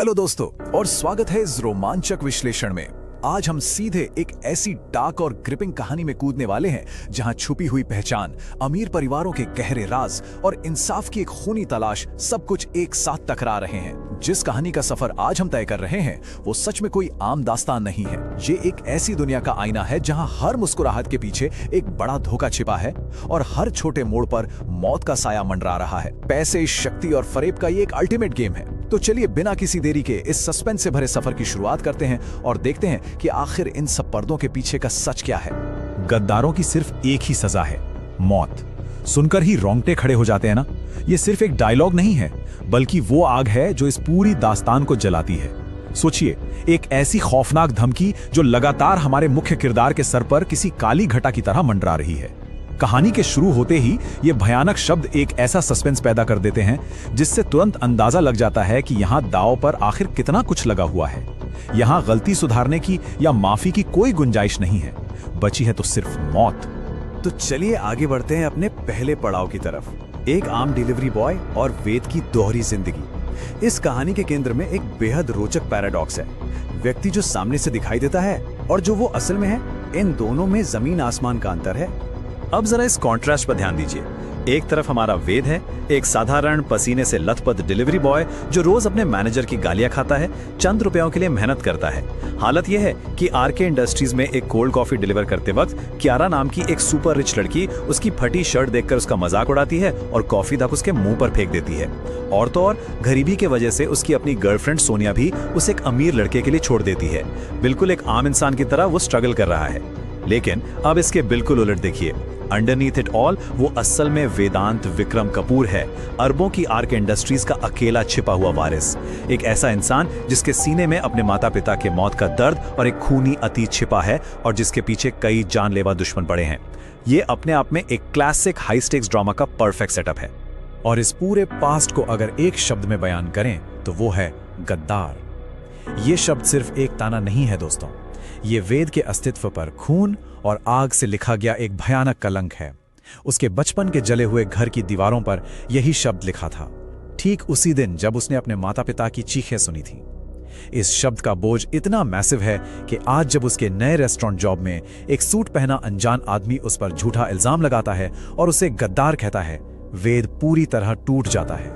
Hello दोस्तों और स्वागत है इस रोमांचक विश्लेषण में। आज हम सीधे एक ऐसी डार्क और ग्रिपिंग कहानी में कूदने वाले हैं जहां छुपी हुई पहचान, अमीर परिवारों के गहरे राज और इंसाफ की एक खूनी तलाश सब कुछ एक साथ टकरा रहे हैं। जिस कहानी का सफर आज हम तय कर रहे हैं वो सच में कोई आम दास्तान नहीं है। ये एक ऐसी दुनिया का आईना है जहां हर मुस्कुराहट के पीछे एक बड़ा धोखा छिपा है और हर छोटे मोड़ पर मौत का साया मंडरा रहा है। पैसे, शक्ति और फरेब का ये एक अल्टीमेट गेम है। तो चलिए बिना किसी देरी के इस सस्पेंस से भरे सफर की शुरुआत करते हैं और देखते हैं कि आखिर इन सब पर्दों के पीछे का सच क्या है। गद्दारों की सिर्फ एक ही सजा है, मौत। सुनकर ही रोंगटे खड़े हो जाते हैं ना। ये सिर्फ एक डायलॉग नहीं है, बल्कि वो आग है जो इस पूरी दास्तान को जलाती है। सोचिए, एक ऐसी खौफनाक धमकी जो लगातार हमारे मुख्य किरदार के सर पर किसी काली घटा की तरह मंडरा रही है। कहानी के शुरू होते ही ये भयानक शब्द एक ऐसा सस्पेंस पैदा कर देते हैं जिससे तुरंत अंदाजा लग जाता है कि यहाँ दांव पर आखिर कितना कुछ लगा हुआ है। यहाँ गलती सुधारने की या माफी की कोई गुंजाइश नहीं है, बची है तो सिर्फ मौत। तो चलिए आगे बढ़ते हैं अपने पहले पड़ाव की तरफ। एक आम डिलीवरी बॉय और वेद की दोहरी जिंदगी। इस कहानी के केंद्र में एक बेहद रोचक पैराडॉक्स है। व्यक्ति जो सामने से दिखाई देता है और जो वो असल में है, इन दोनों में जमीन आसमान का अंतर है। अब जरा इस कॉन्ट्रास्ट पर ध्यान दीजिए। एक तरफ हमारा वेद है, एक साधारण पसीने से लथपथ डिलीवरी बॉय जो रोज अपने मैनेजर की गालियां खाता है, चंद रुपयों के लिए मेहनत करता है। हालत यह है कि आरके इंडस्ट्रीज में एक कोल्ड कॉफी डिलीवर करते वक्त क्यारा नाम की एक सुपर रिच लड़की उसकी फटी शर्ट देखकर उसका मजाक उड़ाती है और कॉफी तक उसके मुंह पर फेंक देती है। और तो और गरीबी की वजह से उसकी अपनी गर्लफ्रेंड सोनिया भी उसे एक अमीर लड़के के लिए छोड़ देती है। बिल्कुल एक आम इंसान की तरह वो स्ट्रगल कर रहा है। लेकिन अब इसके बिल्कुल उलट देखिए। अंडरनीथ इट ऑल वो असल में वेदांत विक्रम कपूर है, अरबों की आर्क इंडस्ट्रीज का अकेला छिपा हुआ वारिस। एक ऐसा इंसान जिसके सीने में अपने माता पिता के मौत का दर्द और एक खूनी अतीत छिपा है और जिसके पीछे कई जानलेवा दुश्मन पड़े हैं। ये अपने आप में एक क्लासिक हाई स्टेक्स ड्रामा का परफेक्ट सेटअप है। और इस पूरे पास्ट को अगर एक शब्द में बयान करें तो वो है गद्दार। ये शब्द सिर्फ एक ताना नहीं है दोस्तों, ये वेद के अस्तित्व पर खून और आग से लिखा गया एक भयानक कलंक है। उसके बचपन के जले हुए घर की दीवारों पर यही शब्द लिखा था, ठीक उसी दिन जब उसने अपने माता पिता की चीखें सुनी थी। इस शब्द का बोझ इतना मैसिव है कि आज जब उसके नए रेस्टोरेंट जॉब में एक सूट पहना अनजान आदमी उस पर झूठा इल्जाम लगाता है और उसे गद्दार कहता है, वेद पूरी तरह टूट जाता है।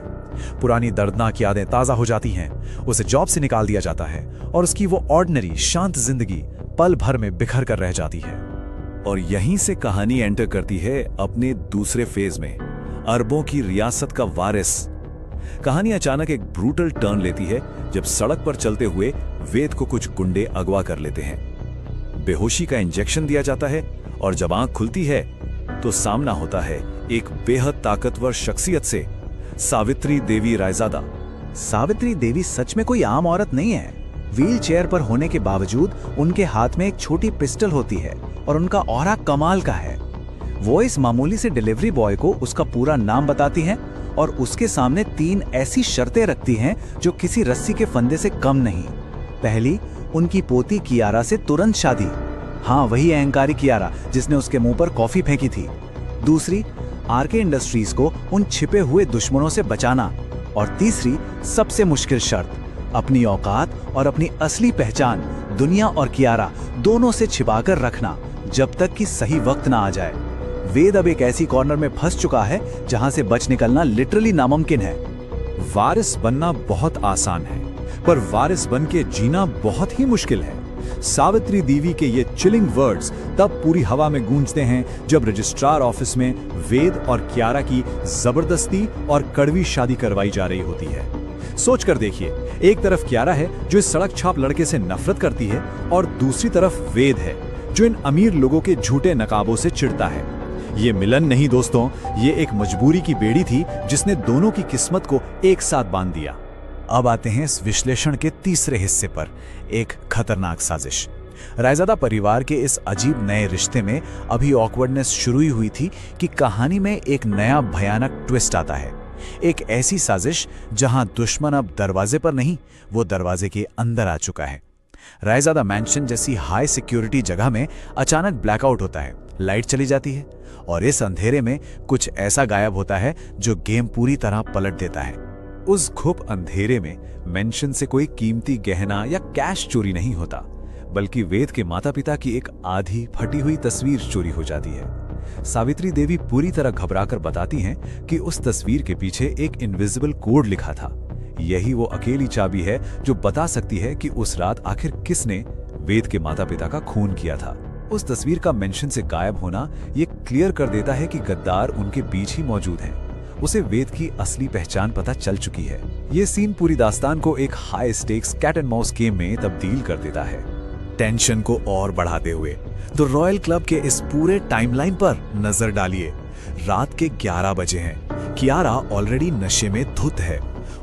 पुरानी दर्दनाक यादें ताजा हो जाती हैं, उसे जॉब से निकाल दिया जाता है और उसकी वो ऑर्डिनरी शांत जिंदगी पल भर में बिखर कर रह जाती है। और यहीं से कहानी एंटर करती है अपने दूसरे फेज में, अरबों की रियासत का वारिस। कहानी अचानक एक ब्रूटल टर्न लेती है जब सड़क पर चलते हुए वेद को कुछ गुंडे अगवा कर लेते हैं। बेहोशी का इंजेक्शन दिया जाता है और जब आंख खुलती है तो सामना होता है एक बेहद ताकतवर शख्सियत से, सावित्री देवी रायजादा। सावित्री देवी सच में कोई आम औरत नहीं है। व्हील चेयर पर होने के बावजूद उनके हाथ में एक छोटी पिस्टल होती है और उनका ऑरा कमाल का है। वो इस मामूली से डिलीवरी बॉय को उसका पूरा नाम बताती हैं और उसके सामने 3 ऐसी शर्तें रखती हैं जो किसी रस्सी के फंदे से कम नहीं। पहली, उनकी पोती कियारा से तुरंत शादी। हाँ, वही अहंकारी कियारा जिसने उसके मुंह पर कॉफी फेंकी थी। दूसरी, आरके इंडस्ट्रीज को उन छिपे हुए दुश्मनों से बचाना। और तीसरी, सबसे मुश्किल शर्त, अपनी औकात और अपनी असली पहचान दुनिया और कियारा दोनों से छिपाकर रखना जब तक कि सही वक्त ना आ जाए। वेद अब एक ऐसी कॉर्नर में फंस चुका है जहां से बच निकलना लिटरली नामुमकिन है। वारिस बनना बहुत आसान है, पर वारिस बन के जीना बहुत ही मुश्किल है। सावित्री देवी के ये चिलिंग वर्ड्स तब पूरी हवा में गूंजते हैं जब रजिस्ट्रार ऑफिस में वेद और कियारा की जबरदस्ती और कड़वी शादी करवाई जा रही होती है। सोच कर देखिए, एक तरफ कियारा है जो इस सड़क छाप लड़के से नफरत करती है और दूसरी तरफ वेद है जो इन अमीर लोगों के झूठे नकाबों से चिढ़ता है। ये मिलन नहीं दोस्तों, ये एक मजबूरी की बेड़ी थी जिसने दोनों की किस्मत को एक साथ बांध दिया। अब आते हैं इस विश्लेषण के तीसरे हिस्से पर, एक खतरनाक साजिश। रायजादा परिवार के इस अजीब नए रिश्ते में अभी ऑकवर्डनेस शुरू ही हुई थी कि कहानी में एक नया भयानक ट्विस्ट आता है। एक ऐसी साजिश जहां दुश्मन अब दरवाजे पर नहीं, वो दरवाजे के अंदर आ चुका है। रायजादा मैंशन जैसी हाई सिक्योरिटी जगह में अचानक ब्लैकआउट होता है, लाइट चली जाती है और इस अंधेरे में कुछ ऐसा गायब होता है जो गेम पूरी तरह पलट देता है। उस घुप अंधेरे में मेंशन से कोई कीमती गहना या कैश चोरी नहीं होता, बल्कि वेद के माता पिता की एक आधी फटी हुई तस्वीर चोरी हो जाती है। सावित्री देवी पूरी तरह घबराकर बताती हैं कि उस तस्वीर के पीछे एक इनविजिबल कोड लिखा था। यही वो अकेली चाबी है जो बता सकती है कि उस रात आखिर किसने वेद के माता पिता का खून किया था। उस तस्वीर का मेंशन से गायब होना ये क्लियर कर देता है कि गद्दार उनके बीच ही मौजूद है। उसे वेद की असली पहचान पता चल चुकी है। ये सीन पूरी दास्तान को एक high stakes cat and mouse game में तब्दील कर देता है। टेंशन को और बढ़ाते हुए तो रॉयल क्लब के इस पूरे टाइमलाइन पर नजर डालिए। रात के 11 बजे हैं। कियारा ऑलरेडी नशे में धुत है।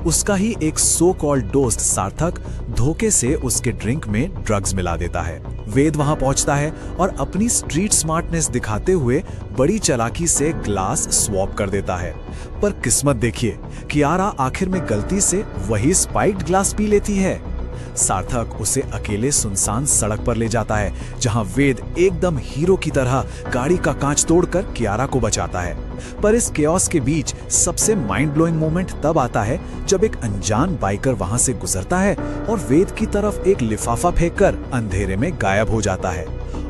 उसका ही एक सो कॉल्ड दोस्त सार्थक धोखे से उसके ड्रिंक में ड्रग्स मिला देता है। वेद वहां पहुंचता है और अपनी स्ट्रीट स्मार्टनेस दिखाते हुए बड़ी चालाकी से ग्लास स्वैप कर देता है। पर किस्मत देखिए, कियारा आखिर में गलती से वही स्पाइक्ड ग्लास पी लेती है। सार्थक उसे अकेले सुनसान सड़क पर ले जाता है, जहां वेद एकदम हीरो की तरह गाड़ी का कांच तोड़कर कियारा को बचाता है। पर इस केओस के बीच सबसे माइंड ब्लोइंग मोमेंट तब आता है जब एक अनजान बाइकर वहां से गुजरता है और वेद की तरफ एक लिफाफा फेंककर अंधेरे में गायब हो जाता है।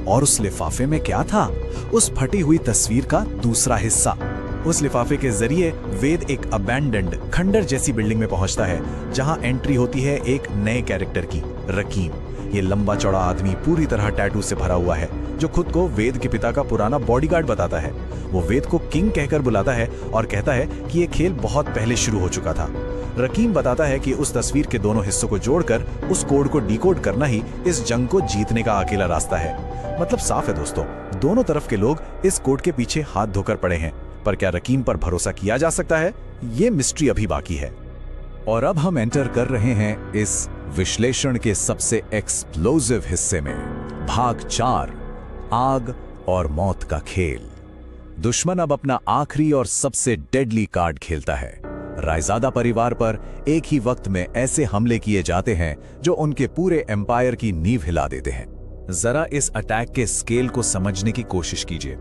और उस लिफाफे में क्या था? उस फटी हुई तस्वीर का दूसरा हिस्सा। उस लिफाफे के जरिए वेद एक अबैंडन्ड खंडर जैसी बिल्डिंग में पहुंचता है, जहां एंट्री होती है एक नए कैरेक्टर की, रकीम। ये लंबा चौड़ा आदमी पूरी तरह टैटू से भरा हुआ है, जो खुद को वेद के पिता का पुराना बॉडीगार्ड बताता है। वो वेद को किंग कहकर बुलाता है और कहता है कि ये खेल बहुत पहले शुरू हो चुका था। रकीम बताता है कि उस तस्वीर के दोनों हिस्सों को जोड़कर उस कोड को डिकोड करना ही इस जंग को जीतने का अकेला रास्ता है। मतलब साफ है दोस्तों, दोनों तरफ के लोग इस कोड के पीछे हाथ धोकर पड़े हैं। पर क्या रकीम पर भरोसा किया जा सकता है? ये मिस्ट्री अभी बाकी है। और अब हम एंटर कर रहे हैं इस विश्लेषण के सबसे एक्सप्लोसिव हिस्से में, भाग 4, आग और मौत का खेल। दुश्मन अब अपना आखिरी और सबसे डेडली कार्ड खेलता है। रायजादा परिवार पर एक ही वक्त में ऐसे हमले किए जाते हैं जो उनके पूरे एम्पायर की नींव हिला देते हैं। जरा इस अटैक के स्केल को समझने की कोशिश कीजिए।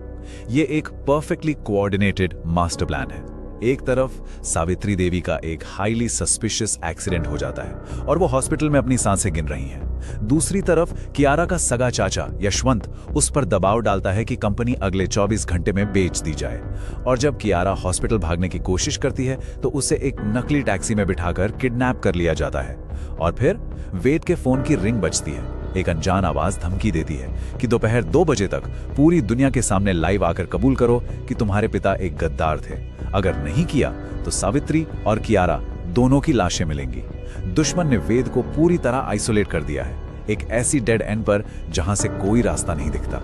ये एक परफेक्टली कोऑर्डिनेटेड मास्टर प्लान है। एक तरफ सावित्री देवी का एक हाईली सस्पिशियस एक्सीडेंट हो जाता है और वो हॉस्पिटल में अपनी सांसें गिन रही हैं। दूसरी तरफ कियारा का सगा चाचा यशवंत उस पर दबाव डालता है कि कंपनी अगले 24 घंटे में बेच दी जाए। और जब कियारा हॉस्पिटल भागने की कोशिश करती है तो उसे एक नकली टैक्सी में बिठाकर किडनैप कर लिया जाता है। और फिर वेद के फोन की रिंग बजती है। एक अनजान आवाज धमकी देती है कि दोपहर 2 बजे तक पूरी दुनिया के सामने लाइव आकर कबूल करो कि तुम्हारे पिता एक गद्दार थे। अगर नहीं किया तो सावित्री और कियारा दोनों की लाशें मिलेंगी। दुश्मन ने वेद को पूरी तरह आइसोलेट कर दिया है, एक ऐसी डेड एंड पर जहां से कोई रास्ता नहीं दिखता।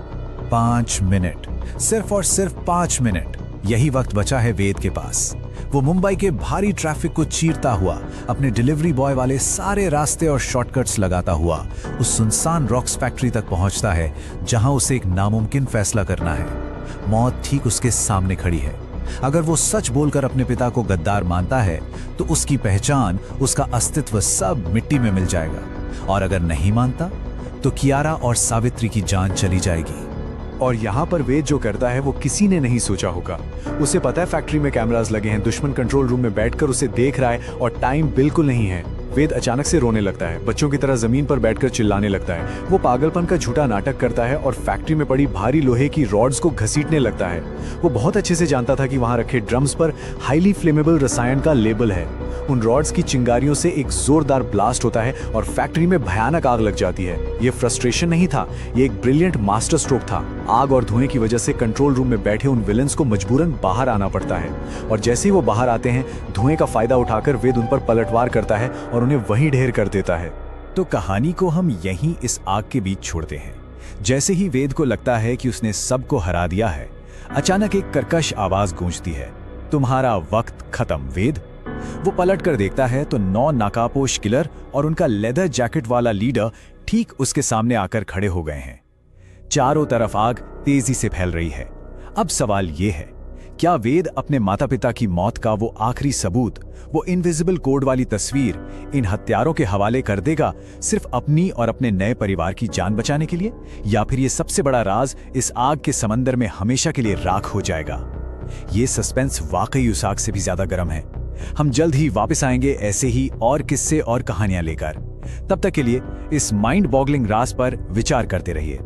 5 मिनट, सिर्फ और सिर्फ 5 मिनट, यही वक्त बचा है वेद के पास। वो मुंबई के भारी ट्रैफिक को चीरता हुआ अपने डिलीवरी बॉय वाले सारे रास्ते और शॉर्टकट्स लगाता हुआ उस सुनसान रॉक्स फैक्ट्री तक पहुंचता है, जहां उसे एक नामुमकिन फैसला करना है। मौत ठीक उसके सामने खड़ी है। अगर वो सच बोलकर अपने पिता को गद्दार मानता है तो उसकी पहचान, उसका अस्तित्व सब मिट्टी में मिल जाएगा। और अगर नहीं मानता तो कियारा और सावित्री की जान चली जाएगी। और यहाँ पर वेद जो करता है वो किसी ने नहीं सोचा होगा। उसे पता है फैक्ट्री में कैमरास लगे हैं, दुश्मन कंट्रोल रूम में बैठकर उसे देख रहा है और टाइम बिल्कुल नहीं है। वेद अचानक से रोने लगता है, बच्चों की तरह जमीन पर बैठकर चिल्लाने लगता है। वो पागलपन का झूठा नाटक करता है और फैक्ट्री में पड़ी भारी लोहे की रॉड्स को घसीटने लगता है। वो बहुत अच्छे से जानता था कि वहां रखे ड्रम्स पर हाईली फ्लेमेबल रसायन का लेबल है। उन रॉड्स की चिंगारियों से एक जोरदार ब्लास्ट होता है और फैक्ट्री में भयानक आग लग जाती है। ये फ्रस्ट्रेशन नहीं था, ये एक ब्रिलियंट मास्टर स्ट्रोक था। आग और धुएं की वजह से कंट्रोल रूम में बैठे उन विलेंस को मजबूरन बाहर आना पड़ता है। और जैसे ही वो बाहर आते हैं, धुएं का फायदा उठाकर वेद उन पर पलटवार करता है और उन्हें वहीं ढेर कर देता है। तो कहानी को हम यहीं इस आग के बीच छोड़ते हैं। जैसे ही वेद को लगता है कि उसने सबको हरा दिया है, अचानक एक कर्कश आवाज गूंजती है, तुम्हारा वक्त खत्म वेद। वो पलट कर देखता है तो 9 नाकापोश किलर और उनका लेदर जैकेट वाला लीडर ठीक उसके सामने आकर खड़े हो गए हैं। चारों तरफ आग तेजी से फैल रही है। अब सवाल ये है, क्या वेद अपने माता पिता की मौत का वो आखिरी सबूत, वो इनविजिबल कोड वाली तस्वीर, इन हत्यारों के हवाले कर देगा सिर्फ अपनी और अपने नए परिवार की जान बचाने के लिए, या फिर ये सबसे बड़ा राज इस आग के समंदर में हमेशा के लिए राख हो जाएगा? ये सस्पेंस वाकई उस आग से भी ज्यादा गर्म है। हम जल्द ही वापस आएंगे ऐसे ही और किस्से और कहानियां लेकर। तब तक के लिए इस माइंड बॉगलिंग राज पर विचार करते रहिए।